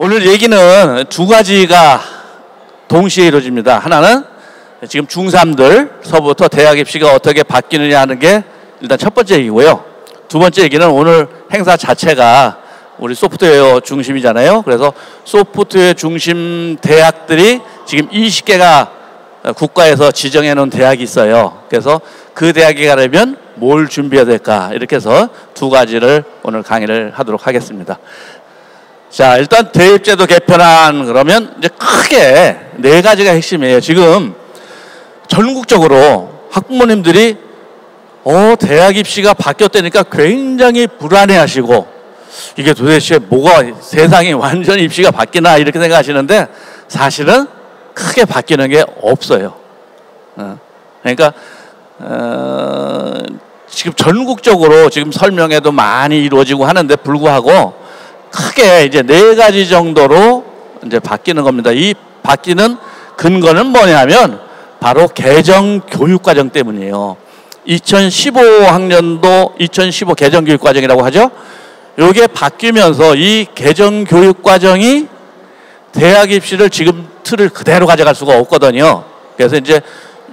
오늘 얘기는 두 가지가 동시에 이루어집니다. 하나는 지금 중3들서부터 대학 입시가 어떻게 바뀌느냐 하는 게 일단 첫 번째 얘기고요. 두 번째 얘기는 오늘 행사 자체가 우리 소프트웨어 중심이잖아요. 그래서 소프트웨어 중심 대학들이 지금 20개가 국가에서 지정해 놓은 대학이 있어요. 그래서 그 대학에 가려면 뭘 준비해야 될까, 이렇게 해서 두 가지를 오늘 강의를 하도록 하겠습니다. 자, 일단 대입제도 개편안, 그러면 이제 크게 네 가지가 핵심이에요. 지금 전국적으로 학부모님들이 대학 입시가 바뀌었다니까 굉장히 불안해하시고, 이게 도대체 뭐가, 세상이 완전히 입시가 바뀌나 이렇게 생각하시는데 사실은 크게 바뀌는 게 없어요. 그러니까 지금 전국적으로 지금 설명회도 많이 이루어지고 하는데 불구하고 크게 이제 네 가지 정도로 이제 바뀌는 겁니다. 이 바뀌는 근거는 뭐냐면 바로 개정 교육과정 때문이에요. 2015학년도 2015 개정 교육과정이라고 하죠. 요게 바뀌면서 이 개정 교육과정이 대학 입시를 지금 틀을 그대로 가져갈 수가 없거든요. 그래서 이제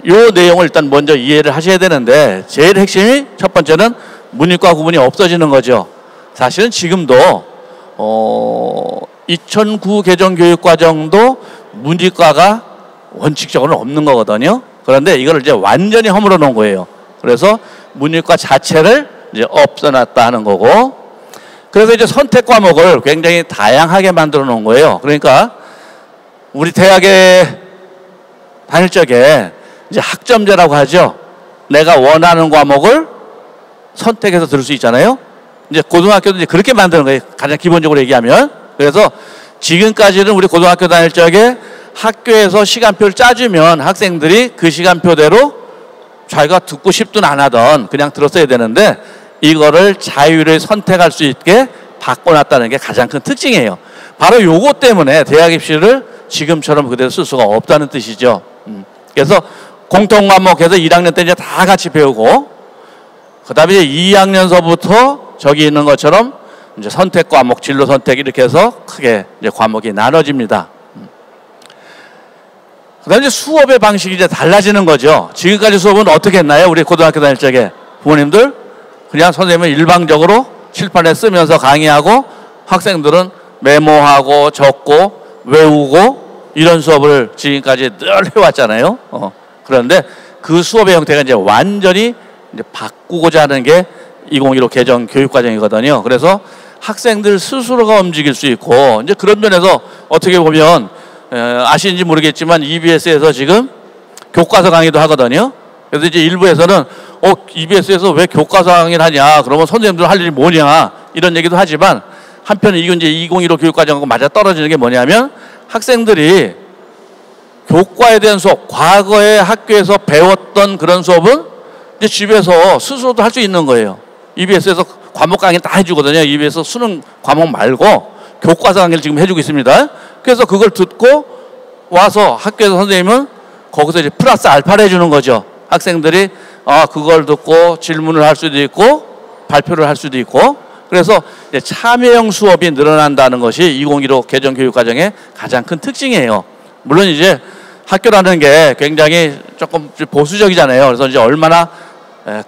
요 내용을 일단 먼저 이해를 하셔야 되는데, 제일 핵심이 첫 번째는 문이과 구분이 없어지는 거죠. 사실은 지금도 2009 개정 교육과정도 문이과가 원칙적으로는 없는 거거든요. 그런데 이걸 이제 완전히 허물어 놓은 거예요. 그래서 문이과 자체를 이제 없애놨다 하는 거고, 그래서 이제 선택 과목을 굉장히 다양하게 만들어 놓은 거예요. 그러니까 우리 대학에 다닐 적에 이제 학점제라고 하죠. 내가 원하는 과목을 선택해서 들을 수 있잖아요. 이제 고등학교도 이제 그렇게 만드는 거예요. 가장 기본적으로 얘기하면. 그래서 지금까지는 우리 고등학교 다닐 적에 학교에서 시간표를 짜주면 학생들이 그 시간표대로 자기가 듣고 싶든 안 하던 그냥 들었어야 되는데, 이거를 자유를 선택할 수 있게 바꿔놨다는 게 가장 큰 특징이에요. 바로 요거 때문에 대학 입시를 지금처럼 그대로 쓸 수가 없다는 뜻이죠. 그래서 공통과목에서 1학년 때 이제 다 같이 배우고, 그 다음에 이제 2학년서부터 저기 있는 것처럼 이제 선택 과목, 진로 선택 이렇게 해서 크게 이제 과목이 나눠집니다. 그 다음에 이제 수업의 방식이 이제 달라지는 거죠. 지금까지 수업은 어떻게 했나요? 우리 고등학교 다닐 적에 부모님들 그냥 선생님은 일방적으로 칠판에 쓰면서 강의하고 학생들은 메모하고 적고 외우고 이런 수업을 지금까지 늘 해왔잖아요. 그런데 그 수업의 형태가 이제 완전히 이제 바꾸고자 하는 게 2015 개정 교육과정이거든요. 그래서 학생들 스스로가 움직일 수 있고, 이제 그런 면에서 어떻게 보면 아시는지 모르겠지만 EBS에서 지금 교과서 강의도 하거든요. 그래서 이제 일부에서는 EBS에서 왜 교과서 강의를 하냐, 그러면 선생님들 할 일이 뭐냐, 이런 얘기도 하지만 한편은 이건 이제 2015 교육과정하고 맞아 떨어지는 게 뭐냐면, 학생들이 교과에 대한 수업, 과거에 학교에서 배웠던 그런 수업은 이제 집에서 스스로도 할 수 있는 거예요. EBS에서 과목 강의 다 해주거든요. EBS 수능 과목 말고 교과서 강의를 지금 해주고 있습니다. 그래서 그걸 듣고 와서 학교에서 선생님은 거기서 이제 플러스 알파를 해주는 거죠. 학생들이 그걸 듣고 질문을 할 수도 있고 발표를 할 수도 있고, 그래서 이제 참여형 수업이 늘어난다는 것이 2015 개정 교육과정의 가장 큰 특징이에요. 물론 이제 학교라는 게 굉장히 조금 보수적이잖아요. 그래서 이제 얼마나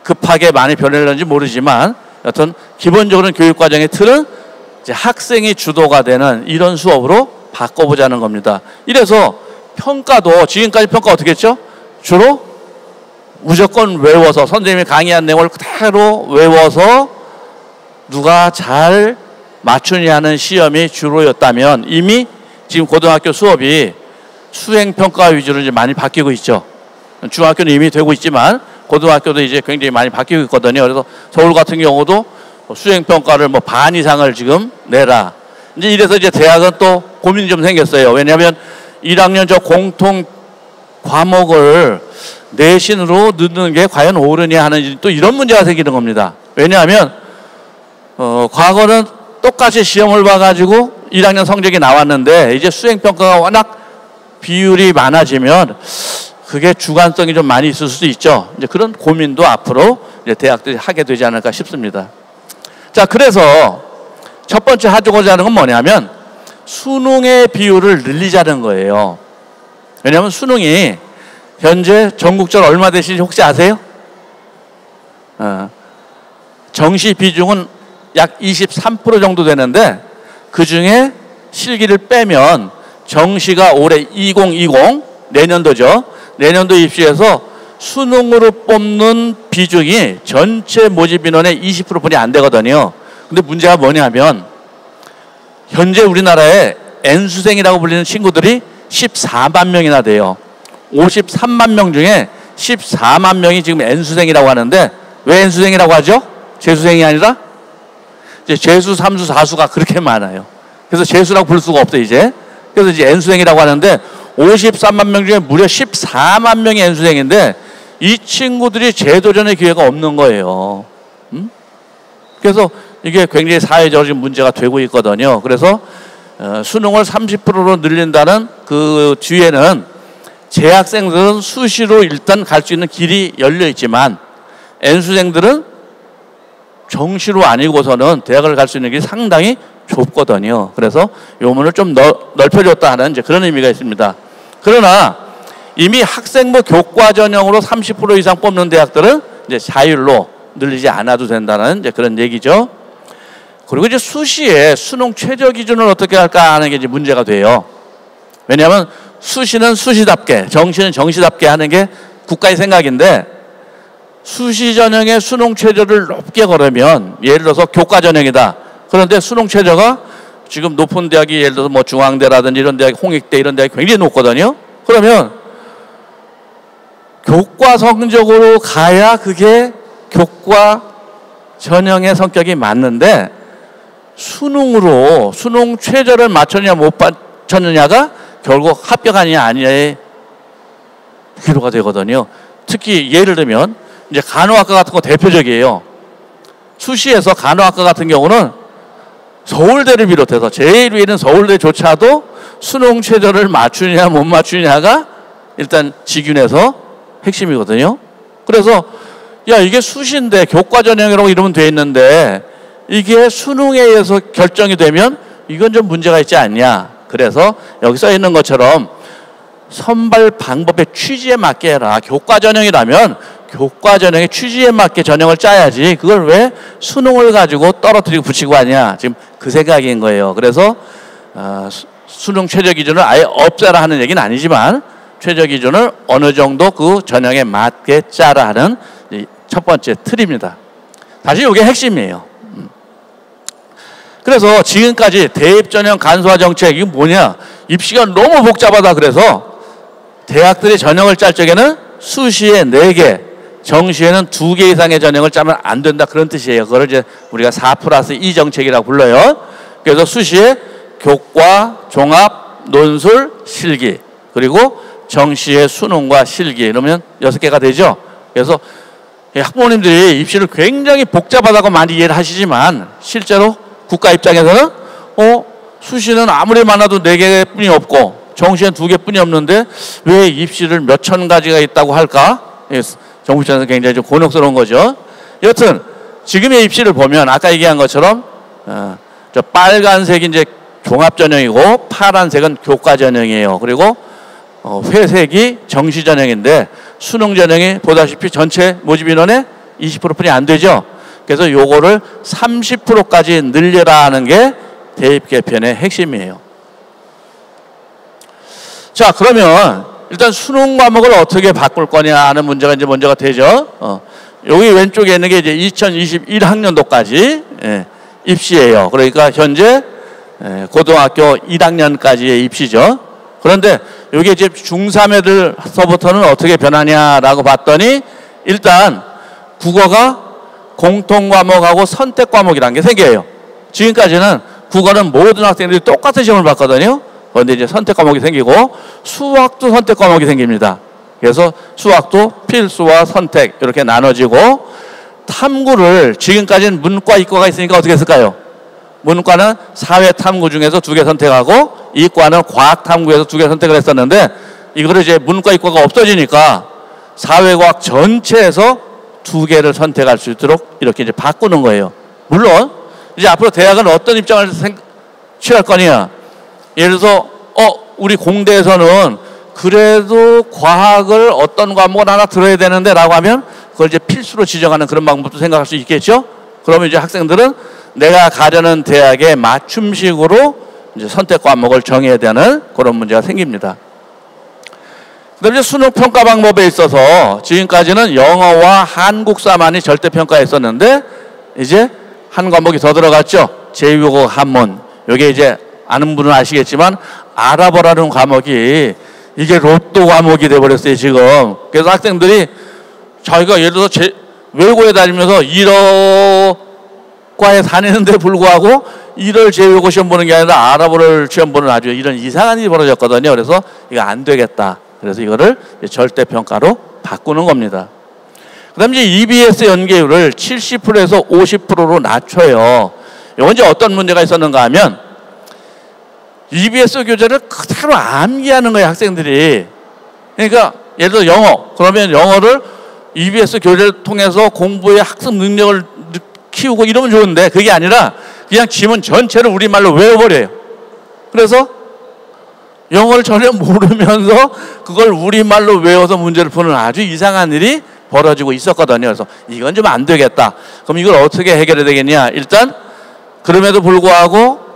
급하게 많이 변했는지 모르지만, 여튼 기본적으로는 교육과정의 틀은 이제 학생이 주도가 되는 이런 수업으로 바꿔보자는 겁니다. 이래서 평가도 지금까지 평가 어떻게 했죠? 주로 무조건 외워서, 선생님이 강의한 내용을 그대로 외워서 누가 잘 맞추냐 하는 시험이 주로였다면, 이미 지금 고등학교 수업이 수행평가 위주로 이제 많이 바뀌고 있죠. 중학교는 이미 되고 있지만 고등학교도 이제 굉장히 많이 바뀌고 있거든요. 그래서 서울 같은 경우도 수행평가를 뭐 반 이상을 지금 내라. 이제 이래서 이제 대학은 또 고민이 좀 생겼어요. 왜냐하면 1학년 저 공통 과목을 내신으로 넣는 게 과연 옳으냐 하는 또 이런 문제가 생기는 겁니다. 왜냐하면 과거는 똑같이 시험을 봐가지고 1학년 성적이 나왔는데, 이제 수행평가가 워낙 비율이 많아지면 그게 주관성이 좀 많이 있을 수도 있죠. 이제 그런 고민도 앞으로 이제 대학들이 하게 되지 않을까 싶습니다. 자, 그래서 첫 번째 하고자 하는 건 뭐냐면, 수능의 비율을 늘리자는 거예요. 왜냐하면 수능이 현재 전국적으로 얼마 되시는지 혹시 아세요? 정시 비중은 약 23% 정도 되는데 그 중에 실기를 빼면 정시가 올해 2020 내년도죠. 내년도 입시에서 수능으로 뽑는 비중이 전체 모집 인원의 20%뿐이 안 되거든요. 근데 문제가 뭐냐면 현재 우리나라에 N수생이라고 불리는 친구들이 14만 명이나 돼요. 53만 명 중에 14만 명이 지금 N수생이라고 하는데 왜 N수생이라고 하죠? 재수생이 아니라 이제 재수, 삼수, 사수가 그렇게 많아요. 그래서 재수라고 부를 수가 없어요, 이제. 그래서 이제 N수생이라고 하는데 53만 명 중에 무려 14만 명이 N수생인데 이 친구들이 재도전의 기회가 없는 거예요. 그래서 이게 굉장히 사회적으로 지금 문제가 되고 있거든요. 그래서 수능을 30%로 늘린다는 그 뒤에는 재학생들은 수시로 일단 갈 수 있는 길이 열려 있지만 N수생들은 정시로 아니고서는 대학을 갈 수 있는 길이 상당히 좁거든요. 그래서 요 문을 좀 넓혀줬다 하는 이제 그런 의미가 있습니다. 그러나 이미 학생부 교과 전형으로 30% 이상 뽑는 대학들은 이제 자율로 늘리지 않아도 된다는 이제 그런 얘기죠. 그리고 이제 수시에 수능 최저 기준을 어떻게 할까 하는 게 이제 문제가 돼요. 왜냐하면 수시는 수시답게, 정시는 정시답게 하는 게 국가의 생각인데 수시 전형의 수능 최저를 높게 걸으면 예를 들어서 교과 전형이다. 그런데 수능 최저가 지금 높은 대학이 예를 들어서 뭐 중앙대라든지 이런 대학, 홍익대 이런 대학이 굉장히 높거든요. 그러면 교과 성적으로 가야 그게 교과 전형의 성격이 맞는데 수능으로 수능 최저를 맞췄느냐 못 맞췄느냐가 결국 합격하느냐 아니냐의 기로가 되거든요. 특히 예를 들면 이제 간호학과 같은 거 대표적이에요. 수시에서 간호학과 같은 경우는 서울대를 비롯해서 제일 위에 있는 서울대조차도 수능 최저를 맞추느냐 못 맞추느냐가 일단 직윤에서 핵심이거든요. 그래서 야 이게 수시인데 교과 전형이라고 이러면 돼 있는데 이게 수능에 의해서 결정이 되면 이건 좀 문제가 있지 않냐. 그래서 여기 써 있는 것처럼 선발 방법의 취지에 맞게 해라. 교과 전형이라면 교과 전형의 취지에 맞게 전형을 짜야지 그걸 왜 수능을 가지고 떨어뜨리고 붙이고 하냐. 지금 그 생각인 거예요. 그래서 수능 최저 기준을 아예 없애라 하는 얘기는 아니지만 최저 기준을 어느 정도 그 전형에 맞게 짜라 하는 첫 번째 틀입니다. 사실 이게 핵심이에요. 그래서 지금까지 대입전형 간소화 정책 이게 뭐냐. 입시가 너무 복잡하다 그래서 대학들이 전형을 짤 적에는 수시에 4개, 정시에는 2개 이상의 전형을 짜면 안 된다 그런 뜻이에요. 그걸 이제 우리가 4+2 정책이라고 불러요. 그래서 수시에 교과, 종합, 논술, 실기 그리고 정시에 수능과 실기 이러면 6개가 되죠. 그래서 학부모님들이 입시를 굉장히 복잡하다고 많이 이해를 하시지만 실제로 국가 입장에서는 수시는 아무리 많아도 4개뿐이 없고 정시는 2개뿐이 없는데 왜 입시를 몇천 가지가 있다고 할까? 정부 입장에서 굉장히 좀 곤혹스러운 거죠. 여튼 지금의 입시를 보면 아까 얘기한 것처럼 저 빨간색이 이제 종합전형이고 파란색은 교과전형이에요. 그리고 회색이 정시전형인데 수능전형이 보다시피 전체 모집 인원의 20%뿐이 안 되죠. 그래서 요거를 30%까지 늘려라 하는 게 대입 개편의 핵심이에요. 자, 그러면 일단 수능 과목을 어떻게 바꿀 거냐 하는 문제가 이제 먼저가 되죠. 여기 왼쪽에 있는 게 이제 2021학년도까지 입시예요. 그러니까 현재 고등학교 1학년까지의 입시죠. 그런데 여기 이제 중3 애들서부터는 어떻게 변하냐라고 봤더니 일단 국어가 공통 과목하고 선택 과목이라는 게 생겨요. 지금까지는 국어는 모든 학생들이 똑같은 시험을 봤거든요. 그런데 이제 선택 과목이 생기고 수학도 선택 과목이 생깁니다. 그래서 수학도 필수와 선택 이렇게 나눠지고 탐구를 지금까지는 문과, 이과가 있으니까 어떻게 했을까요? 문과는 사회 탐구 중에서 2개 선택하고 이과는 과학 탐구에서 2개 선택을 했었는데 이거를 이제 문과, 이과가 없어지니까 사회과학 전체에서 2개를 선택할 수 있도록 이렇게 이제 바꾸는 거예요. 물론 이제 앞으로 대학은 어떤 입장을 취할 거냐. 예를 들어서 우리 공대에서는 그래도 과학을 어떤 과목을 하나 들어야 되는데 라고 하면 그걸 이제 필수로 지정하는 그런 방법도 생각할 수 있겠죠. 그러면 이제 학생들은 내가 가려는 대학에 맞춤식으로 이제 선택 과목을 정해야 되는 그런 문제가 생깁니다. 그다음에 수능 평가 방법에 있어서 지금까지는 영어와 한국사만이 절대 평가했었는데 이제 한 과목이 더 들어갔죠. 제2외국어 한문. 이게 이제 아는 분은 아시겠지만 아랍어라는 과목이 이게 로또 과목이 돼버렸어요 지금. 그래서 학생들이 자기가 예를 들어서 외고에 다니면서 1어과에 다니는데 불구하고 1월 제2외국어 시험 보는 게 아니라 아랍어를 시험 보는 아주 이런 이상한 일이 벌어졌거든요. 그래서 이거 안 되겠다. 그래서 이거를 절대평가로 바꾸는 겁니다. 그 다음에 이제 EBS 연계율을 70%에서 50%로 낮춰요. 이건 이제 어떤 문제가 있었는가 하면 EBS 교재를 그대로 암기하는 거예요, 학생들이. 그러니까 예를 들어 영어. 그러면 영어를 EBS 교재를 통해서 공부의 학습 능력을 키우고 이러면 좋은데 그게 아니라 그냥 지문 전체를 우리말로 외워버려요. 그래서 영어를 전혀 모르면서 그걸 우리말로 외워서 문제를 푸는 아주 이상한 일이 벌어지고 있었거든요. 그래서 이건 좀 안 되겠다. 그럼 이걸 어떻게 해결해야 되겠냐. 일단 그럼에도 불구하고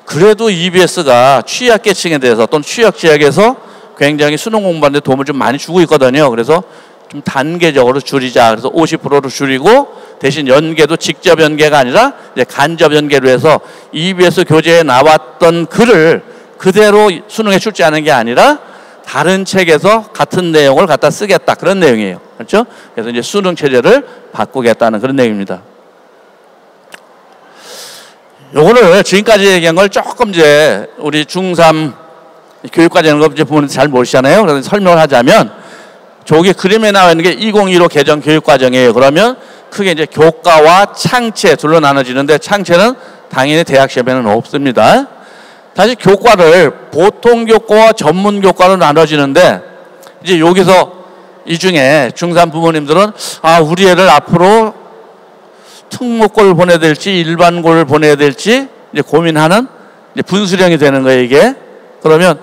그래도 EBS가 취약계층에 대해서 또는 취약지역에서 굉장히 수능 공부하는 데 도움을 좀 많이 주고 있거든요. 그래서 좀 단계적으로 줄이자. 그래서 50%로 줄이고 대신 연계도 직접 연계가 아니라 이제 간접 연계로 해서 EBS 교재에 나왔던 글을 그대로 수능에 출제하는 게 아니라 다른 책에서 같은 내용을 갖다 쓰겠다. 그런 내용이에요. 그렇죠? 그래서 이제 수능 체제를 바꾸겠다는 그런 내용입니다. 요거를 지금까지 얘기한 걸 조금 이제 우리 중3 교육과정 이런 거 이제 부모님들 잘 모르시잖아요. 그래서 설명을 하자면 저기 그림에 나와 있는 게 2015 개정 교육과정이에요. 그러면 크게 이제 교과와 창체 둘로 나눠지는데 창체는 당연히 대학 시험에는 없습니다. 다시 교과를 보통 교과와 전문 교과로 나눠지는데 이제 여기서 이 중에 중3 부모님들은 우리 애를 앞으로 특목고를 보내야 될지 일반고를 보내야 될지 이제 고민하는 이제 분수령이 되는 거예요, 이게. 그러면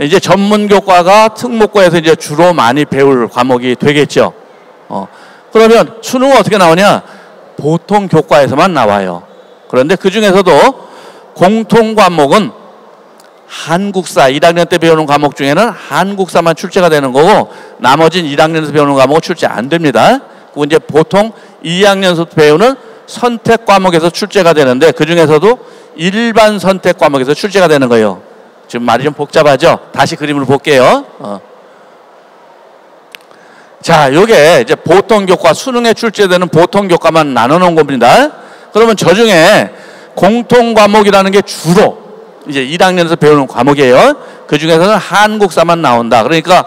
이제 전문 교과가 특목고에서 이제 주로 많이 배울 과목이 되겠죠. 그러면 수능은 어떻게 나오냐? 보통 교과에서만 나와요. 그런데 그 중에서도 공통 과목은 한국사 1학년 때 배우는 과목 중에는 한국사만 출제가 되는 거고 나머지는 1학년에서 배우는 과목은 출제 안 됩니다. 그리고 이제 보통 2학년에서 배우는 선택 과목에서 출제가 되는데 그 중에서도 일반 선택 과목에서 출제가 되는 거예요. 지금 말이 좀 복잡하죠? 다시 그림을 볼게요. 자, 요게 이제 보통 교과, 수능에 출제되는 보통 교과만 나눠놓은 겁니다. 그러면 저 중에 공통 과목이라는 게 주로 이제 1학년에서 배우는 과목이에요. 그 중에서는 한국사만 나온다. 그러니까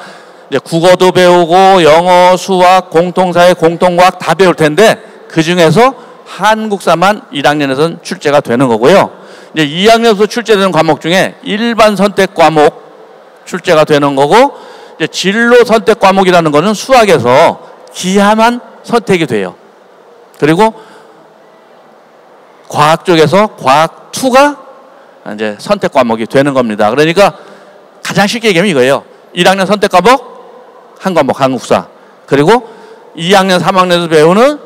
이제 국어도 배우고 영어, 수학, 공통사회, 공통과학 다 배울 텐데 그 중에서 한국사만 1학년에서는 출제가 되는 거고요. 이제 2학년에서 출제되는 과목 중에 일반 선택 과목 출제가 되는 거고 이제 진로 선택 과목이라는 거는 수학에서 기하만 선택이 돼요. 그리고 과학 쪽에서 과학 2가 이제 선택 과목이 되는 겁니다. 그러니까 가장 쉽게 얘기하면 이거예요. 1학년 선택 과목 한 과목 한국사. 그리고 2학년 3학년에서 배우는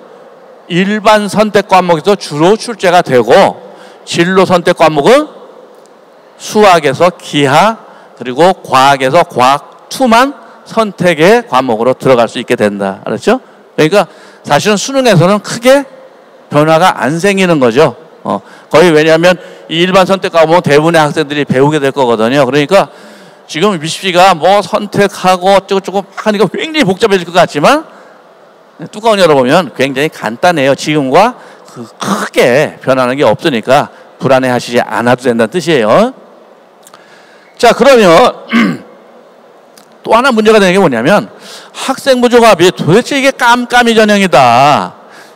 일반 선택 과목에서 주로 출제가 되고 진로 선택 과목은 수학에서 기하 그리고 과학에서 과학 2만 선택의 과목으로 들어갈 수 있게 된다. 알았죠? 그러니까 사실은 수능에서는 크게 변화가 안 생기는 거죠. 거의 왜냐하면 이 일반 선택 과목은 대부분의 학생들이 배우게 될 거거든요. 그러니까 지금 미시가 뭐 선택하고 어쩌고저쩌고 하니까 굉장히 복잡해질 것 같지만 뚜껑을 열어보면 굉장히 간단해요. 지금과 크게 변하는 게 없으니까 불안해하시지 않아도 된다는 뜻이에요. 자, 그러면 또 하나 문제가 되는 게 뭐냐면 학생부 종합이 도대체 이게 깜깜이 전형이다.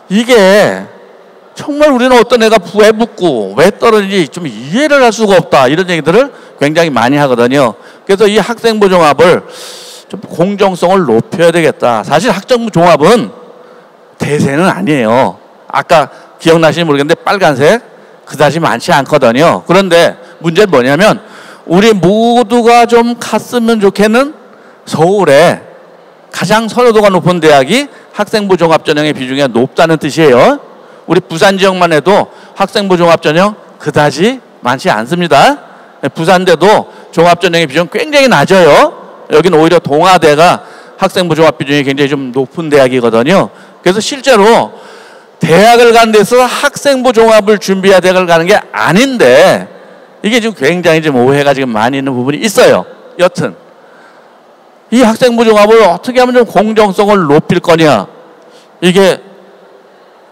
이게 정말 우리는 어떤 애가 왜 붙고 왜 떨어지는지 좀 이해를 할 수가 없다. 이런 얘기들을 굉장히 많이 하거든요. 그래서 이 학생부 종합을 좀 공정성을 높여야 되겠다. 사실 학생부 종합은 대세는 아니에요. 아까 기억나시는지 모르겠는데 빨간색 그다지 많지 않거든요. 그런데 문제는 뭐냐면 우리 모두가 좀 갔으면 좋겠는 서울에 가장 선호도가 높은 대학이 학생부 종합전형의 비중이 높다는 뜻이에요. 우리 부산 지역만 해도 학생부 종합전형 그다지 많지 않습니다. 부산대도 종합전형의 비중 굉장히 낮아요. 여기는 오히려 동아대가 학생부 종합 비중이 굉장히 좀 높은 대학이거든요. 그래서 실제로 대학을 가는 데서 학생부 종합을 준비해야 대학을 가는 게 아닌데 이게 지금 굉장히 좀 오해가 지금 많이 있는 부분이 있어요. 여튼 이 학생부 종합을 어떻게 하면 좀 공정성을 높일 거냐, 이게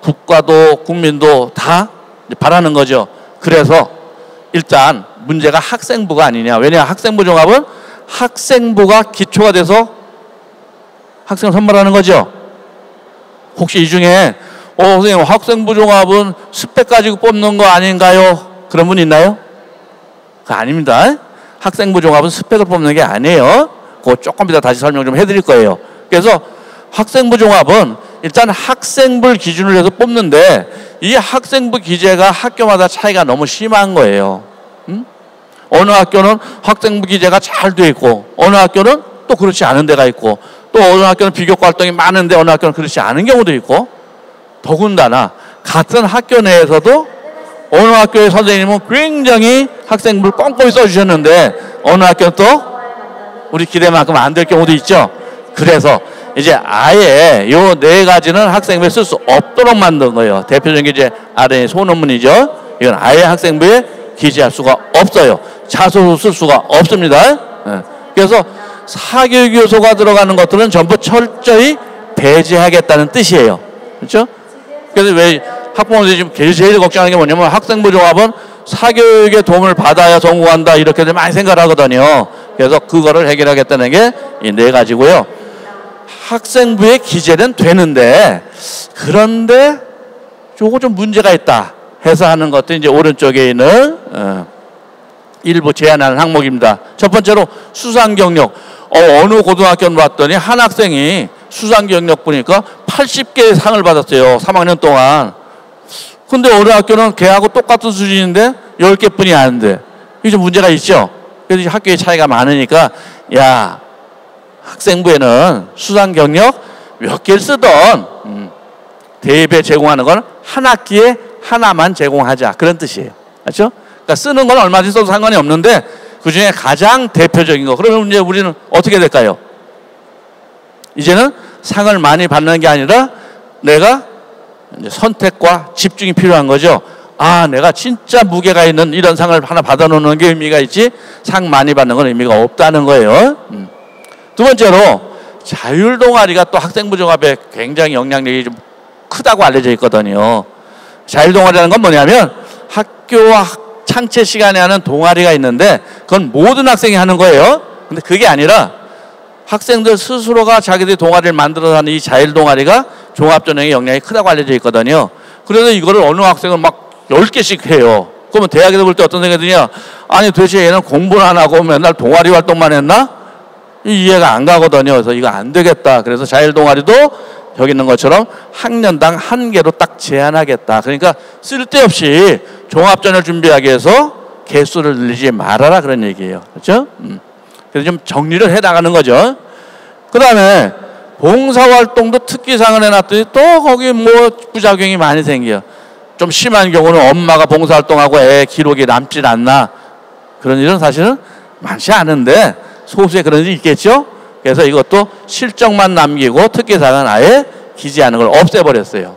국가도 국민도 다 바라는 거죠. 그래서 일단 문제가 학생부가 아니냐. 왜냐, 학생부 종합은 학생부가 기초가 돼서 학생을 선발하는 거죠. 혹시 이 중에 선생님 학생부 종합은 스펙 가지고 뽑는 거 아닌가요? 그런 분 있나요? 그거 아닙니다. 학생부 종합은 스펙을 뽑는 게 아니에요. 그거 조금 이따 다시 설명 좀 해드릴 거예요. 그래서 학생부 종합은 일단 학생부를 기준으로 해서 뽑는데 이 학생부 기재가 학교마다 차이가 너무 심한 거예요. 어느 학교는 학생부 기재가 잘 돼 있고 어느 학교는 또 그렇지 않은 데가 있고 또 어느 학교는 비교과 활동이 많은데 어느 학교는 그렇지 않은 경우도 있고, 더군다나 같은 학교 내에서도 어느 학교의 선생님은 굉장히 학생부를 꼼꼼히 써주셨는데 어느 학교는 또 우리 기대만큼 안 될 경우도 있죠. 그래서 이제 아예 요 네 가지는 학생부에 쓸 수 없도록 만든 거예요. 대표적인 게 이제 아래 소논문이죠. 이건 아예 학생부에 기재할 수가 없어요. 자소서 쓸 수가 없습니다. 그래서 사교육 요소가 들어가는 것들은 전부 철저히 배제하겠다는 뜻이에요. 그렇죠? 그래서 왜 학부모들이 지금 제일 걱정하는 게 뭐냐면 학생부 종합은 사교육의 도움을 받아야 성공한다 이렇게들 많이 생각을 하거든요. 그래서 그거를 해결하겠다는 게 이 네 가지고요. 학생부의 기재는 되는데 그런데 요거 좀 문제가 있다 해서 하는 것도 이제 오른쪽에 있는 일부 제한하는 항목입니다. 첫 번째로 수상 경력. 어느 고등학교는 봤더니 한 학생이 수상 경력 보니까 80개의 상을 받았어요. 3학년 동안. 근데 어느 학교는 걔하고 똑같은 수준인데 10개 뿐이 안 돼. 이게 좀 문제가 있죠. 그래서 학교의 차이가 많으니까 야, 학생부에는 수상 경력 몇 개를 쓰던 대입에 제공하는 건 한 학기에 하나만 제공하자. 그런 뜻이에요. 그렇죠? 그러니까 쓰는 건 얼마든지 써도 상관이 없는데 그 중에 가장 대표적인 거. 그러면 이제 우리는 어떻게 될까요? 이제는 상을 많이 받는 게 아니라 내가 이제 선택과 집중이 필요한 거죠. 아, 내가 진짜 무게가 있는 이런 상을 하나 받아놓는 게 의미가 있지 상 많이 받는 건 의미가 없다는 거예요. 두 번째로 자율동아리가 또 학생부 종합에 굉장히 영향력이 좀 크다고 알려져 있거든요. 자율동아리라는 건 뭐냐면 학교와 창체 시간에 하는 동아리가 있는데 그건 모든 학생이 하는 거예요. 근데 그게 아니라 학생들 스스로가 자기들이 동아리를 만들어서 하는 이 자율동아리가 종합전형에 영향이 크다고 알려져 있거든요. 그래서 이거를 어느 학생은 막 10개씩 해요. 그러면 대학에서 볼 때 어떤 생각이 드냐? 아니 도대체 얘는 공부는 안 하고 맨날 동아리 활동만 했나? 이해가 안 가거든요. 그래서 이거 안 되겠다. 그래서 자율동아리도 여기 있는 것처럼 학년당 1개로 딱 제한하겠다. 그러니까 쓸데없이 종합전을 준비하기 위해서 개수를 늘리지 말아라 그런 얘기예요. 그렇죠? 그래서 좀 정리를 해나가는 거죠. 그 다음에 봉사활동도 특기상을 해놨더니 또 거기 뭐 부작용이 많이 생겨요. 좀 심한 경우는 엄마가 봉사활동하고 애 기록이 남질 않나 그런 일은 사실은 많지 않은데 소수의 그런 일이 있겠죠. 그래서 이것도 실적만 남기고 특기상은 아예 기재하는 걸 없애버렸어요.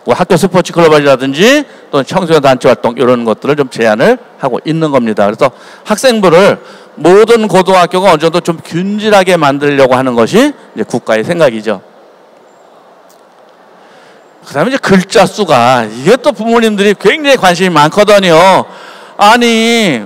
뭐 학교 스포츠 클럽이라든지 또는 청소년 단체 활동 이런 것들을 좀 제한을 하고 있는 겁니다. 그래서 학생부를 모든 고등학교가 어느 정도 좀 균질하게 만들려고 하는 것이 이제 국가의 생각이죠. 그 다음에 이제 글자 수가, 이게 또 부모님들이 굉장히 관심이 많거든요. 아니,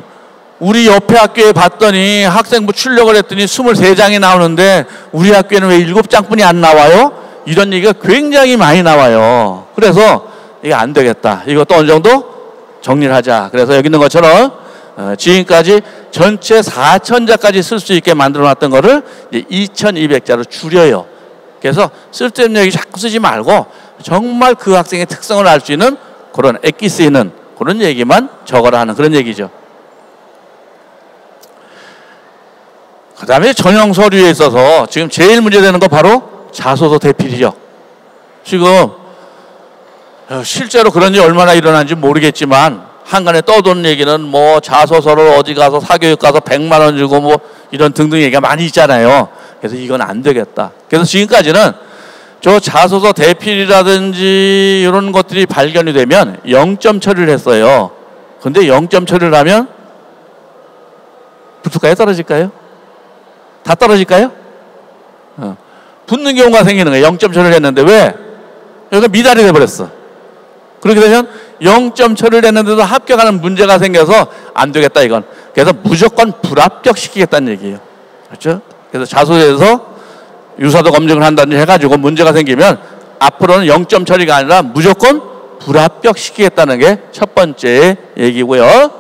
우리 옆에 학교에 봤더니 학생부 출력을 했더니 23장이 나오는데 우리 학교에는 왜 7장뿐이 안 나와요? 이런 얘기가 굉장히 많이 나와요. 그래서 이게 안 되겠다. 이것도 어느 정도 정리를 하자. 그래서 여기 있는 것처럼 지금까지 전체 4,000자까지 쓸 수 있게 만들어놨던 거를 이제 2,200자로 줄여요. 그래서 쓸데없는 얘기 자꾸 쓰지 말고 정말 그 학생의 특성을 알 수 있는 그런 액기 쓰이는 그런 얘기만 적어라 하는 그런 얘기죠. 그 다음에 전형 서류에 있어서 지금 제일 문제되는 거 바로 자소서 대필이죠. 지금 실제로 그런 일이 얼마나 일어난지 모르겠지만 한간에 떠도는 얘기는 뭐 자소서를 어디 가서 사교육 가서 100만 원 주고 뭐 이런 등등 얘기가 많이 있잖아요. 그래서 이건 안 되겠다. 그래서 지금까지는 저 자소서 대필이라든지 이런 것들이 발견이 되면 0점 처리를 했어요. 근데 0점 처리를 하면 붙을까요? 떨어질까요? 다 떨어질까요? 붙는 경우가 생기는 거예요. 0점 처리를 했는데 왜? 여기가 미달이 돼버렸어. 그렇게 되면 0점 처리를 했는데도 합격하는 문제가 생겨서 안 되겠다 이건. 그래서 무조건 불합격 시키겠다는 얘기예요. 그렇죠? 그래서 자소서에서 유사도 검증을 한다든지 해가지고 문제가 생기면 앞으로는 0점 처리가 아니라 무조건 불합격 시키겠다는 게 첫 번째 얘기고요.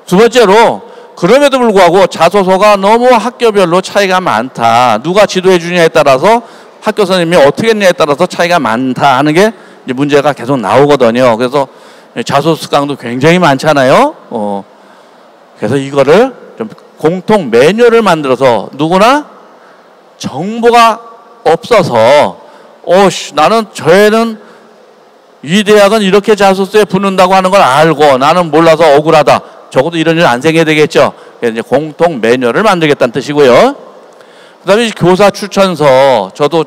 두 번째로 그럼에도 불구하고 자소서가 너무 학교별로 차이가 많다. 누가 지도해 주냐에 따라서 학교 선생님이 어떻게 했냐에 따라서 차이가 많다 하는 게 이제 문제가 계속 나오거든요. 그래서 자소서 습관도 굉장히 많잖아요. 그래서 이거를 좀 공통 매뉴얼을 만들어서 누구나 정보가 없어서 나는 저애는 이 대학은 이렇게 자소서에 붙는다고 하는 걸 알고 나는 몰라서 억울하다. 적어도 이런 일 안 생겨야 되겠죠. 그래서 이제 공통 매뉴얼을 만들겠다는 뜻이고요. 그 다음에 교사 추천서. 저도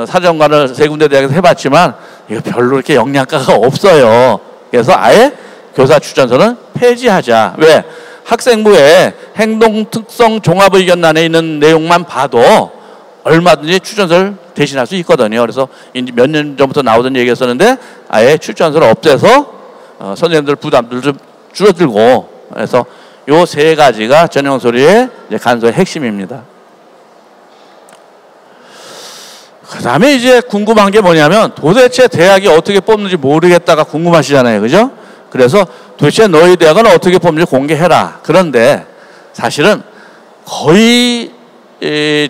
사정관을 세 군데 대학에서 해봤지만 이거 별로 이렇게 영양가가 없어요. 그래서 아예 교사 추천서는 폐지하자. 왜? 학생부에 행동특성 종합의견란에 있는 내용만 봐도 얼마든지 추천서를 대신할 수 있거든요. 그래서 이제 몇 년 전부터 나오던 얘기였었는데 아예 추천서를 없애서 선생님들 부담들 좀 줄어들고, 그래서 요 세 가지가 전형 서류의 간소의 핵심입니다. 그 다음에 이제 궁금한 게 뭐냐면 도대체 대학이 어떻게 뽑는지 모르겠다가 궁금하시잖아요. 그죠? 그래서 도대체 너희 대학은 어떻게 뽑는지 공개해라. 그런데 사실은 거의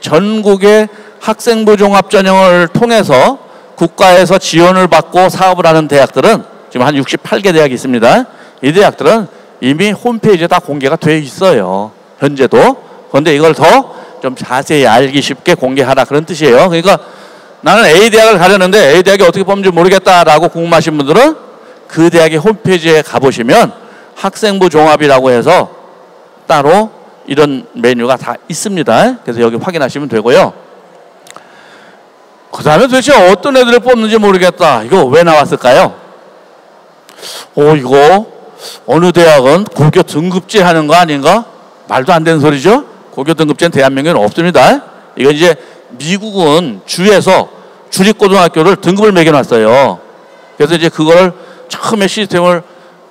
전국의 학생부 종합전형을 통해서 국가에서 지원을 받고 사업을 하는 대학들은 지금 한 68개 대학이 있습니다. 이 대학들은 이미 홈페이지에 다 공개가 되어 있어요. 현재도. 그런데 이걸 더 좀 자세히 알기 쉽게 공개하라 그런 뜻이에요. 그러니까 나는 A 대학을 가려는데 A 대학이 어떻게 뽑는지 모르겠다라고 궁금하신 분들은 그 대학의 홈페이지에 가보시면 학생부 종합이라고 해서 따로 이런 메뉴가 다 있습니다. 그래서 여기 확인하시면 되고요. 그 다음에 도대체 어떤 애들을 뽑는지 모르겠다. 이거 왜 나왔을까요? 이거 어느 대학은 고교 등급제 하는 거 아닌가? 말도 안 되는 소리죠? 고교 등급제는 대한민국에는 없습니다. 이건 이제 미국은 주에서 주립고등학교를 등급을 매겨놨어요. 그래서 이제 그거를 처음에 시스템을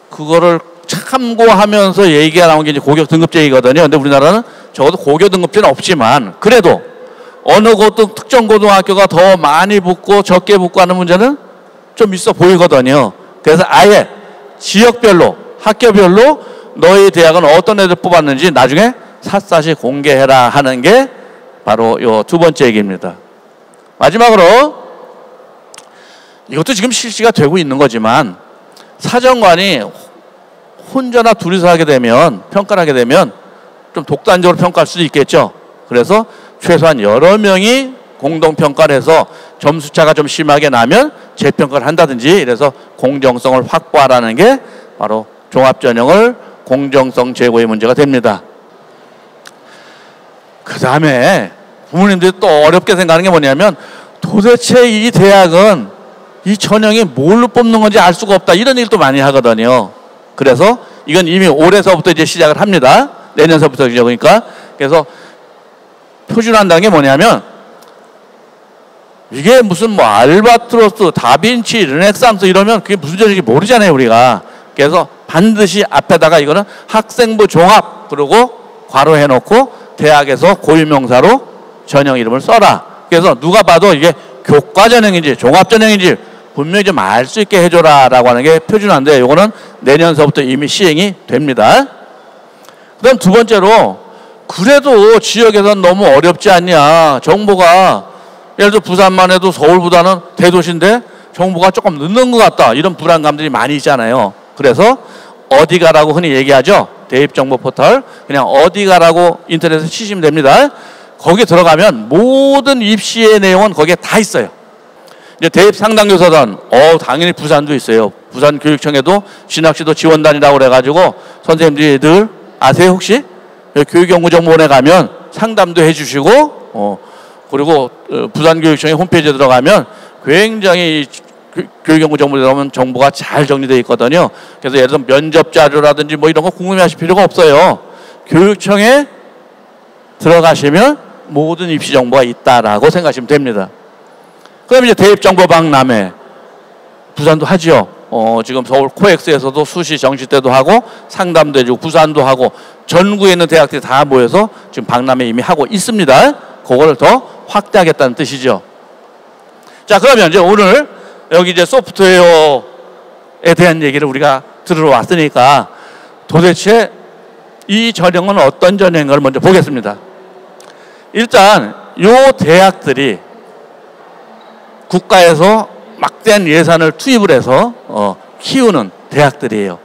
그거를 참고하면서 얘기가 나온 게 이제 고교 등급제이거든요. 근데 우리나라는 적어도 고교 등급제는 없지만 그래도 어느 특정 고등학교가 더 많이 붙고 적게 붙고 하는 문제는 좀 있어 보이거든요. 그래서 아예 지역별로 학교별로 너희 대학은 어떤 애들 뽑았는지 나중에 샅샅이 공개해라 하는 게 바로 요 두 번째 얘기입니다. 마지막으로 이것도 지금 실시가 되고 있는 거지만 사정관이 혼자나 둘이서 하게 되면 평가를 하게 되면 좀 독단적으로 평가할 수도 있겠죠. 그래서 최소한 여러 명이 공동평가를 해서 점수차가 좀 심하게 나면 재평가를 한다든지 이래서 공정성을 확보하라는 게 바로 종합전형을 공정성 제고의 문제가 됩니다. 그 다음에 부모님들이 또 어렵게 생각하는 게 뭐냐면 도대체 이 대학은 이 전형이 뭘로 뽑는 건지 알 수가 없다. 이런 얘기를 또 많이 하거든요. 그래서 이건 이미 올해서부터 이제 시작을 합니다. 내년서부터 이제 그러니까. 그래서 표준화한다는 게 뭐냐면 이게 무슨 뭐 알바트로스, 다빈치, 르네상스 이러면 그게 무슨 전형인지 모르잖아요, 우리가. 그래서 반드시 앞에다가 이거는 학생부 종합 그러고 괄호해놓고 대학에서 고유명사로 전형 이름을 써라. 그래서 누가 봐도 이게 교과전형인지 종합전형인지 분명히 좀 알 수 있게 해줘라 라고 하는 게 표준화인데 이거는 내년서부터 이미 시행이 됩니다. 그 다음 두 번째로 그래도 지역에서는 너무 어렵지 않냐. 정보가 예를 들어 부산만 해도 서울보다는 대도시인데 정보가 조금 늦는 것 같다. 이런 불안감들이 많이 있잖아요. 그래서 어디 가라고 흔히 얘기하죠. 대입정보 포털, 그냥 어디 가라고 인터넷에 치시면 됩니다. 거기 들어가면 모든 입시의 내용은 거기에 다 있어요. 이제 대입 상담교사단, 당연히 부산도 있어요. 부산교육청에도 진학시도 지원단이라고 그래가지고 선생님들이 늘 아세요 혹시? 교육연구정보원에 가면 상담도 해주시고, 그리고 부산교육청의 홈페이지에 들어가면 굉장히 교육연구정보에 들어가면 정보가 잘 정리되어 있거든요. 그래서 예를 들어 면접 자료라든지 뭐 이런 거 궁금해하실 필요가 없어요. 교육청에 들어가시면 모든 입시 정보가 있다라고 생각하시면 됩니다. 그럼 이제 대입정보박람회 부산도 하죠. 지금 서울 코엑스에서도 수시 정시 때도 하고 상담도 해주고 부산도 하고 전국에 있는 대학들이 다 모여서 지금 박람회 이미 하고 있습니다. 그거를 더 확대하겠다는 뜻이죠. 자, 그러면 이제 오늘 여기 이제 소프트웨어에 대한 얘기를 우리가 들으러 왔으니까 도대체 이 전형은 어떤 전형인가를 먼저 보겠습니다. 일단 요 대학들이 국가에서 막대한 예산을 투입을 해서 키우는 대학들이에요.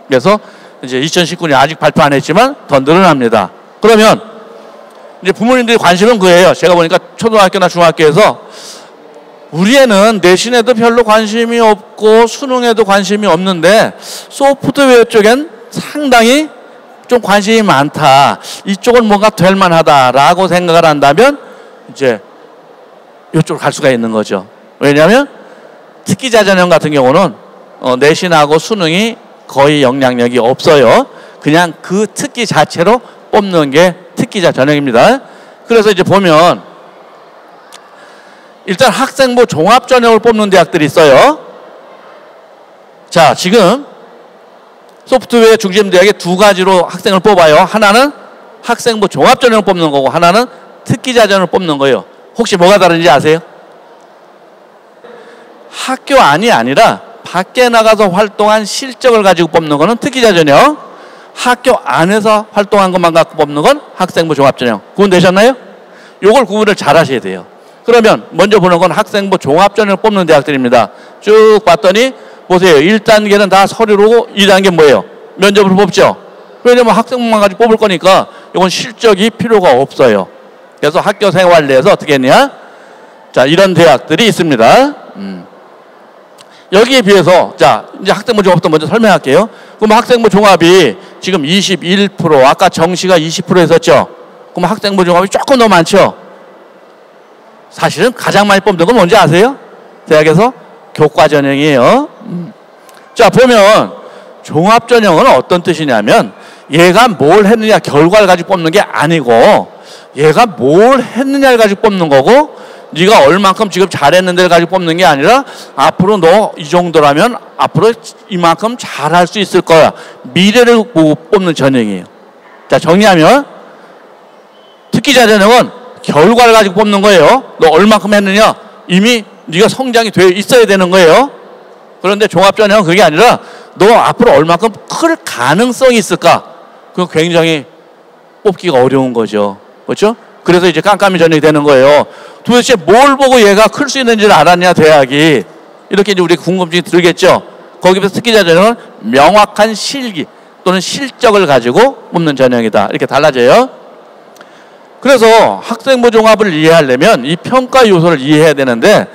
그래서 이제 2019년 아직 발표 안 했지만 더 늘어납니다. 그러면 이제 부모님들이 관심은 그예요. 제가 보니까 초등학교나 중학교에서 우리 애는 내신에도 별로 관심이 없고 수능에도 관심이 없는데 소프트웨어 쪽엔 상당히 좀 관심이 많다. 이쪽은 뭔가 될 만하다라고 생각을 한다면 이제 이쪽으로 갈 수가 있는 거죠. 왜냐하면 특기자 전형 같은 경우는 내신하고 수능이 거의 영향력이 없어요. 그냥 그 특기 자체로 뽑는 게 특기자 전형입니다. 그래서 이제 보면 일단 학생부 종합 전형을 뽑는 대학들이 있어요. 자, 지금 소프트웨어 중심 대학에 두 가지로 학생을 뽑아요. 하나는 학생부 종합 전형을 뽑는 거고 하나는 특기자 전형을 뽑는 거예요. 혹시 뭐가 다른지 아세요? 학교 안이 아니라 밖에 나가서 활동한 실적을 가지고 뽑는 거는 특기자 전형, 학교 안에서 활동한 것만 갖고 뽑는 건 학생부 종합 전형. 구분되셨나요? 요걸 구분을 잘 하셔야 돼요. 그러면 먼저 보는 건 학생부 종합 전형을 뽑는 대학들입니다. 쭉 봤더니 보세요. 1단계는 다 서류로 2단계 뭐예요? 면접으로 뽑죠. 왜냐면 학생부만 가지고 뽑을 거니까 이건 실적이 필요가 없어요. 그래서 학교 생활 내에서 어떻게 했냐? 자, 이런 대학들이 있습니다. 여기에 비해서 자, 이제 학생부 종합도 먼저 설명할게요. 그럼 학생부 종합이 지금 21%, 아까 정시가 20% 했었죠. 그럼 학생부 종합이 조금 더 많죠. 사실은 가장 많이 뽑는 건 뭔지 아세요? 대학에서 교과 전형이에요. 자, 보면 종합 전형은 어떤 뜻이냐면 얘가 뭘 했느냐 결과를 가지고 뽑는 게 아니고 얘가 뭘 했느냐를 가지고 뽑는 거고 네가 얼만큼 지금 잘했는데를 가지고 뽑는 게 아니라 앞으로 너 이 정도라면 앞으로 이만큼 잘할 수 있을 거야. 미래를 보고 뽑는 전형이에요. 자, 정리하면 특기자 전형은 결과를 가지고 뽑는 거예요. 너 얼만큼 했느냐 이미 네가 성장이 되어 있어야 되는 거예요. 그런데 종합 전형은 그게 아니라 너 앞으로 얼만큼 클 가능성이 있을까? 그건 굉장히 뽑기가 어려운 거죠. 그렇죠? 그래서 이제 깜깜이 전형이 되는 거예요. 도대체 뭘 보고 얘가 클 수 있는지를 알았냐 대학이. 이렇게 이제 우리 궁금증이 들겠죠. 거기서 특기자 전형은 명확한 실기 또는 실적을 가지고 뽑는 전형이다. 이렇게 달라져요. 그래서 학생부 종합을 이해하려면 이 평가 요소를 이해해야 되는데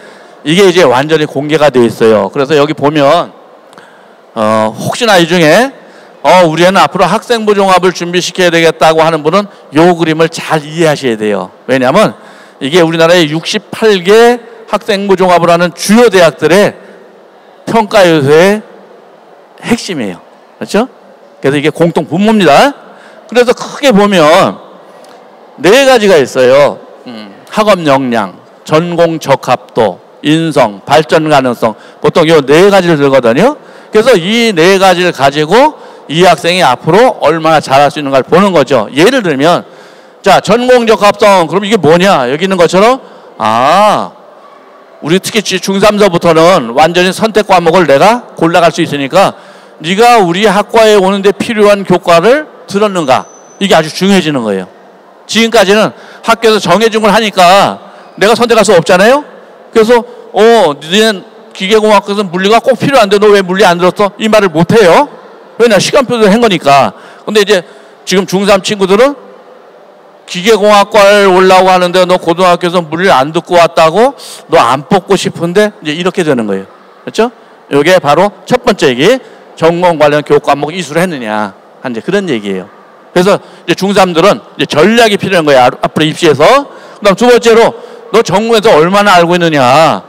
이게 이제 완전히 공개가 되어 있어요. 그래서 여기 보면 혹시나 이 중에 우리 애는 앞으로 학생부 종합을 준비시켜야 되겠다고 하는 분은 요 그림을 잘 이해하셔야 돼요. 왜냐하면 이게 우리나라의 68개 학생부 종합을 하는 주요 대학들의 평가 요소의 핵심이에요. 그렇죠? 그래서 이게 공통 분모입니다. 그래서 크게 보면 네 가지가 있어요. 학업 역량, 전공 적합도, 인성, 발전 가능성. 보통 이 네 가지를 들거든요. 그래서 이 네 가지를 가지고 이 학생이 앞으로 얼마나 잘할 수 있는가를 보는 거죠. 예를 들면 자, 전공 적합성. 그럼 이게 뭐냐? 여기 있는 것처럼 우리 특히 중3서부터는 완전히 선택 과목을 내가 골라갈 수 있으니까 네가 우리 학과에 오는데 필요한 교과를 들었는가? 이게 아주 중요해지는 거예요. 지금까지는 학교에서 정해준 걸 하니까 내가 선택할 수 없잖아요. 그래서 너는 기계공학에서 물리가 꼭 필요한데 너 왜 물리 안 들었어? 이 말을 못 해요. 왜냐? 시간표도 한 거니까. 근데 이제 지금 중3 친구들은 기계공학과를 올라고 하는데 너 고등학교에서 물리 안 듣고 왔다고 너 안 뽑고 싶은데 이제 이렇게 되는 거예요. 그렇죠? 이게 바로 첫 번째 얘기. 전공 관련 교육 과목 이수를 했느냐. 이제 그런 얘기예요. 그래서 이제 중3들은 이제 전략이 필요한 거예요. 앞으로 입시에서. 그다음 두 번째로 너 전공에서 얼마나 알고 있느냐.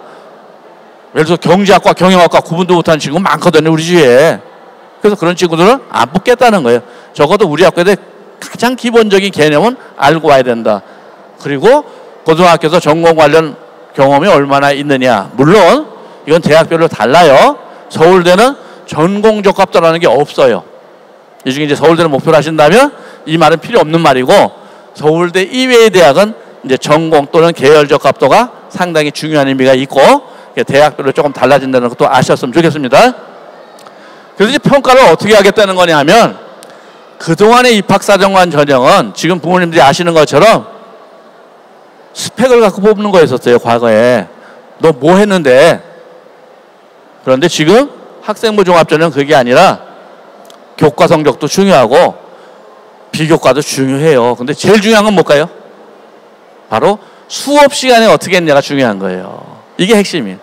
예를 들어서 경제학과, 경영학과 구분도 못하는 친구 많거든요, 우리 주위에. 그래서 그런 친구들은 안 뽑겠다는 거예요. 적어도 우리 학교에 가장 기본적인 개념은 알고 와야 된다. 그리고 고등학교에서 전공 관련 경험이 얼마나 있느냐. 물론 이건 대학별로 달라요. 서울대는 전공 적합도라는 게 없어요. 이 중에 이제 서울대를 목표로 하신다면 이 말은 필요 없는 말이고, 서울대 이외의 대학은 이제 전공 또는 계열 적합도가 상당히 중요한 의미가 있고, 대학별로 조금 달라진다는 것도 아셨으면 좋겠습니다. 그래서 이제 평가를 어떻게 하겠다는 거냐면, 그동안의 입학사정관 전형은 지금 부모님들이 아시는 것처럼 스펙을 갖고 뽑는 거였었어요, 과거에. 너 뭐 했는데. 그런데 지금 학생부 종합전형은 그게 아니라 교과 성적도 중요하고 비교과도 중요해요. 근데 제일 중요한 건 뭘까요? 바로 수업 시간에 어떻게 했냐가 중요한 거예요. 이게 핵심이에요.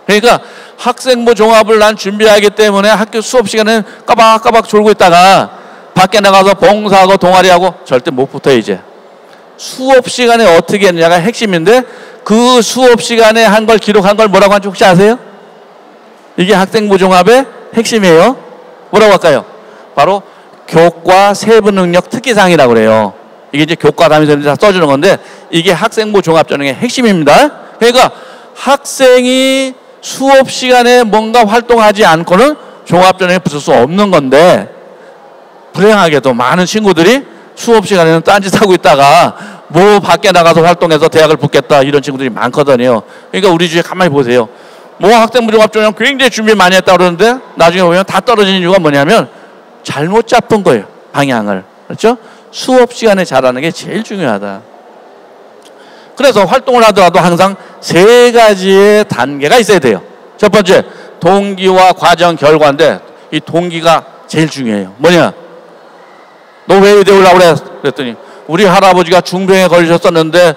그러니까 학생부 종합을 난 준비하기 때문에 학교 수업 시간에 까박까박 졸고 있다가 밖에 나가서 봉사하고 동아리하고 절대 못 붙어요. 이제 수업 시간에 어떻게 했냐가 핵심인데, 그 수업 시간에 한 걸 기록한 걸 뭐라고 하는지 혹시 아세요? 이게 학생부 종합의 핵심이에요. 뭐라고 할까요? 바로 교과 세부 능력 특기사항이라고 그래요. 이게 이제 교과 담임선생님들이 다 써주는 건데, 이게 학생부 종합전형의 핵심입니다. 그러니까 학생이 수업 시간에 뭔가 활동하지 않고는 종합전형에 붙을 수 없는 건데, 불행하게도 많은 친구들이 수업 시간에는 딴짓하고 있다가 뭐 밖에 나가서 활동해서 대학을 붙겠다, 이런 친구들이 많거든요. 그러니까 우리 주위에 가만히 보세요. 뭐 학생부 종합전형 굉장히 준비 많이 했다 그러는데 나중에 보면 다 떨어지는 이유가 뭐냐면 잘못 잡은 거예요, 방향을. 그렇죠? 수업 시간에 잘하는 게 제일 중요하다. 그래서 활동을 하더라도 항상 세 가지의 단계가 있어야 돼요. 첫 번째, 동기와 과정, 결과인데 이 동기가 제일 중요해요. 뭐냐? 너 왜 의대 오려고 그래? 그랬더니 우리 할아버지가 중병에 걸리셨었는데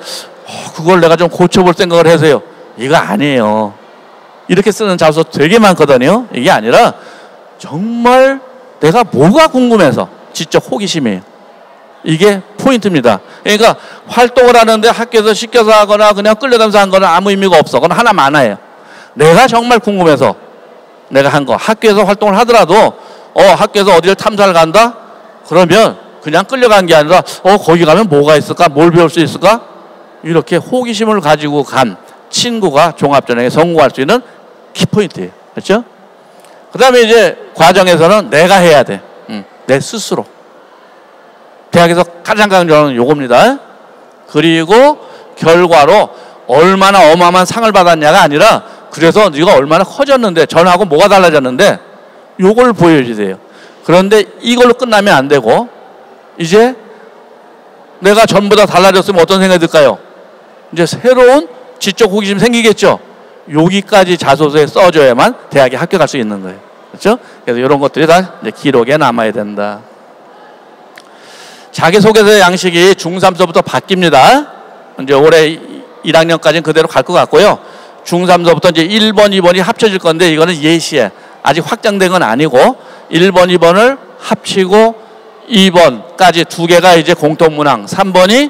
그걸 내가 좀 고쳐볼 생각을 해서요. 이거 아니에요. 이렇게 쓰는 자소 되게 많거든요. 이게 아니라 정말 내가 뭐가 궁금해서 지적 호기심이에요. 이게 포인트입니다. 그러니까 활동을 하는데 학교에서 시켜서 하거나 그냥 끌려다니면서 한 거는 아무 의미가 없어. 그건 하나 많아요. 내가 정말 궁금해서 내가 한 거. 학교에서 활동을 하더라도 학교에서 어디를 탐사를 간다? 그러면 그냥 끌려간 게 아니라 거기 가면 뭐가 있을까? 뭘 배울 수 있을까? 이렇게 호기심을 가지고 간 친구가 종합전형에 성공할 수 있는 키포인트예요. 그렇죠? 그 다음에 이제 과정에서는 내가 해야 돼. 내 스스로. 대학에서 가장 강조하는 요겁니다. 그리고 결과로 얼마나 어마어마한 상을 받았냐가 아니라, 그래서 네가 얼마나 커졌는데, 전하고 뭐가 달라졌는데 요걸 보여주세요. 그런데 이걸로 끝나면 안 되고, 이제 내가 전부 다 달라졌으면 어떤 생각이 들까요? 이제 새로운 지적 호기심 생기겠죠. 여기까지 자소서에 써줘야만 대학에 합격할 수 있는 거예요. 그렇죠? 그래서 이런 것들이 다 이제 기록에 남아야 된다. 자기소개서 양식이 중3서부터 바뀝니다. 이제 올해 1학년까지는 그대로 갈 것 같고요. 중3서부터 이제 1번, 2번이 합쳐질 건데, 이거는 예시에 아직 확정된 건 아니고 1번, 2번을 합치고 2번까지 두 개가 이제 공통문항, 3번이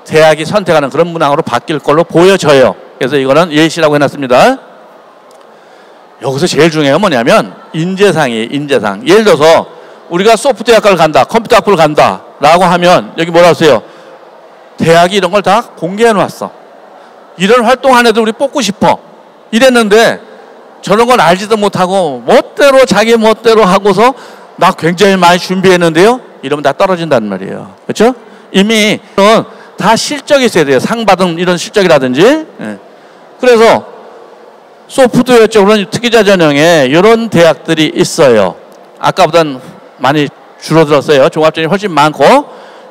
대학이 선택하는 그런 문항으로 바뀔 걸로 보여져요. 그래서 이거는 예시라고 해놨습니다. 여기서 제일 중요한 건 뭐냐면 인재상이에요. 인재상. 예를 들어서 우리가 소프트웨어학과를 간다, 컴퓨터학부를 간다 라고 하면 여기 뭐라고 써요? 대학이 이런 걸 다 공개해 놨어. 이런 활동 안 해도 우리 뽑고 싶어 이랬는데, 저런 건 알지도 못하고 멋대로 자기 멋대로 하고서 나 굉장히 많이 준비했는데요, 이러면 다 떨어진다는 말이에요. 그렇죠? 이미 다 실적이 있어야 돼요. 상 받은 이런 실적이라든지. 그래서 소프트웨어 쪽으로는 특기자 전형에 이런 대학들이 있어요. 아까보단 많이 줄어들었어요. 종합전형이 훨씬 많고,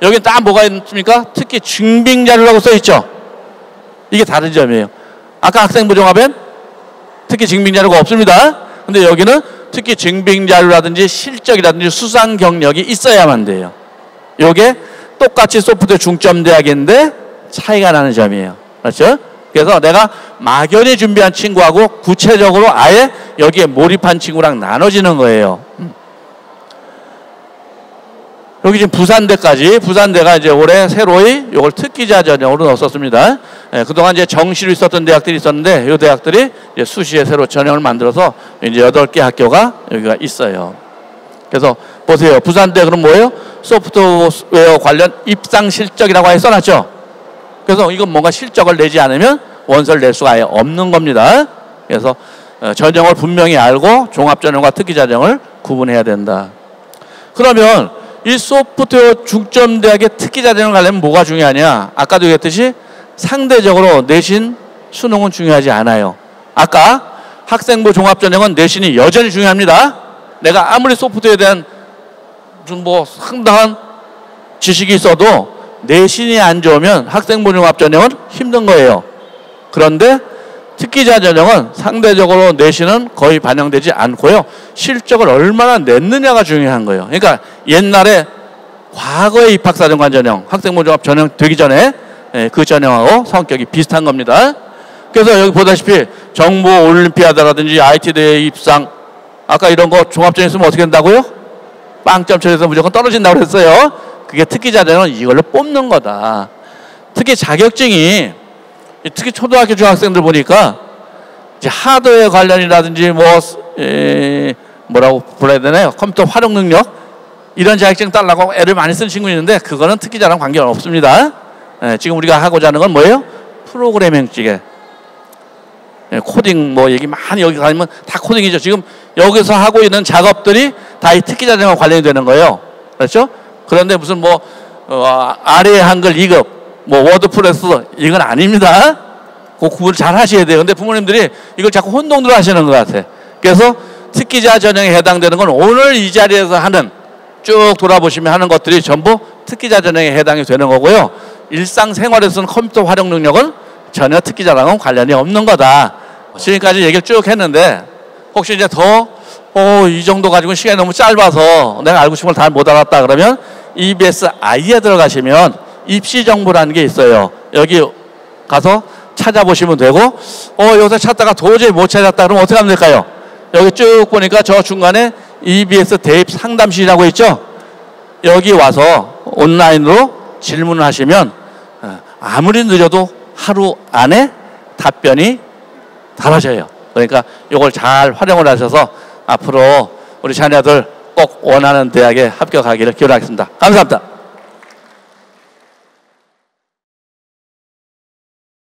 여기 딱 뭐가 있습니까? 특히 증빙자료라고 써있죠. 이게 다른 점이에요. 아까 학생부 종합엔 특히 증빙자료가 없습니다. 근데 여기는 특히 증빙자료라든지 실적이라든지 수상 경력이 있어야만 돼요. 요게 똑같이 소프트웨어 중점대학인데 차이가 나는 점이에요. 그렇죠? 그래서 내가 막연히 준비한 친구하고 구체적으로 아예 여기에 몰입한 친구랑 나눠지는 거예요. 여기 지금 부산대까지, 부산대가 이제 올해 새로이 요걸 특기자 전형으로 넣었습니다. 예, 그동안 이제 정시로 있었던 대학들이 있었는데, 이 대학들이 이제 수시에 새로 전형을 만들어서 이제 8개 학교가 여기가 있어요. 그래서 보세요. 부산대 그럼 뭐예요? 소프트웨어 관련 입상 실적이라고 아예 써놨죠? 그래서 이건 뭔가 실적을 내지 않으면 원서를 낼 수가 아예 없는 겁니다. 그래서 전형을 분명히 알고 종합전형과 특기자전형을 구분해야 된다. 그러면 이 소프트웨어 중점대학의 특기자전형을 가려면 뭐가 중요하냐? 아까도 얘기했듯이 상대적으로 내신, 수능은 중요하지 않아요. 아까 학생부 종합전형은 내신이 여전히 중요합니다. 내가 아무리 소프트웨어에 대한 좀 뭐 상당한 지식이 있어도 내신이 안 좋으면 학생부 종합전형은 힘든 거예요. 그런데 특기자 전형은 상대적으로 내신은 거의 반영되지 않고요. 실적을 얼마나 냈느냐가 중요한 거예요. 그러니까 옛날에 과거의 입학사정관 전형, 학생부 종합 전형 되기 전에 그 전형하고 성격이 비슷한 겁니다. 그래서 여기 보다시피 정부 올림피아드라든지 IT대회 입상, 아까 이런 거 종합전형 쓰면 어떻게 된다고요? 빵점 처리해서 무조건 떨어진다고 그랬어요. 그게 특기자 전형은 이걸로 뽑는 거다. 특히 자격증이 특히 초등학교 중학생들 보니까 이제 하드웨어 관련이라든지 뭐라고 불러야 되나요? 컴퓨터 활용 능력 이런 자격증 따려고 애를 많이 쓰는 친구 있는데 그거는 특기자랑 관계가 없습니다. 지금 우리가 하고자 하는 건 뭐예요? 프로그래밍 쪽에 코딩 뭐 얘기 많이 여기 가면 다 코딩이죠. 지금 여기서 하고 있는 작업들이 다 이 특기자전형과 관련이 되는 거예요. 그렇죠? 그런데 무슨 아래 한글 2급 워드프레스 이건 아닙니다. 그 구분을 잘 하셔야 돼요. 근데 부모님들이 이걸 자꾸 혼동들 하시는 것 같아. 그래서 특기자 전형에 해당되는 건 오늘 이 자리에서 하는 쭉 돌아보시면 하는 것들이 전부 특기자 전형에 해당이 되는 거고요. 일상생활에서는 컴퓨터 활용 능력은 전혀 특기자랑은 관련이 없는 거다. 지금까지 얘기를 쭉 했는데 혹시 이제 이 정도 가지고 시간이 너무 짧아서 내가 알고 싶은 걸 다 못 알았다 그러면 EBS I에 들어가시면 입시 정보라는 게 있어요. 여기 가서 찾아보시면 되고 여기서 찾다가 도저히 못 찾았다 그러면 어떻게 하면 될까요? 여기 쭉 보니까 저 중간에 EBS 대입 상담실이라고 있죠? 여기 와서 온라인으로 질문을 하시면 아무리 느려도 하루 안에 답변이 달아져요. 그러니까 이걸 잘 활용을 하셔서 앞으로 우리 자녀들 꼭 원하는 대학에 합격하기를 기원하겠습니다. 감사합니다.